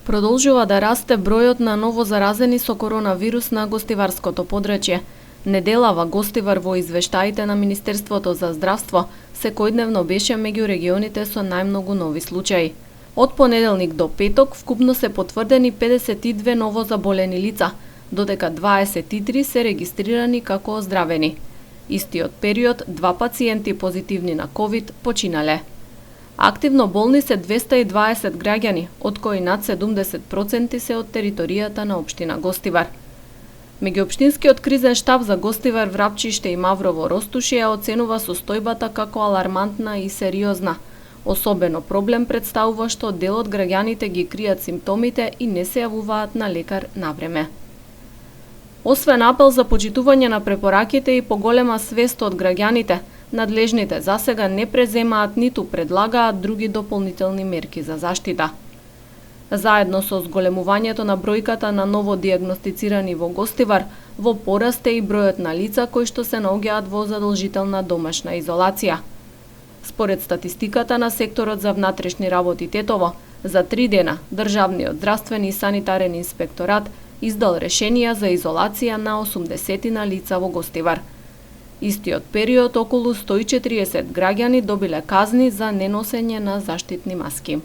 Продолжува да расте бројот на новозаразени со коронавирус на гостиварското подрачје. Неделава Гостивар во извештаите на Министерството за здравство секојдневно беше меѓу регионите со најмногу нови случаи. Од понеделник до петок вкупно се потврдени 52 новозаболени лица, додека 23 се регистрирани како оздравени. Истиот период 2 пациенти позитивни на ковид починале. Активно болни се 220 граѓани, од кои над 70% се од територијата на општина Гостивар. Меѓуопштинскиот кризен штаб за Гостивар, Врапчиште и Маврово Ростуши ја оценува состојбата како алармантна и сериозна. Особено проблем представува што дел од граѓаните ги кријат симптомите и не се јавуваат на лекар навреме. Освен апел за почитување на препораките и поголема свест од граѓаните, надлежните засега не преземаат ниту предлагаат други дополнителни мерки за заштита. Заедно со зголемувањето на бројката на ново дијагностицирани во Гостивар, во пораст е и бројот на лица кои што се наоѓаат во задолжителна домашна изолација. Според статистиката на секторот за внатрешни работи Тетово, за 3 дена Државниот здравствен и санитарен инспекторат издал решенија за изолација на 80 лица во Гостивар. Истиот период околу 140 граѓани добиле казни за неносење на заштитни маски.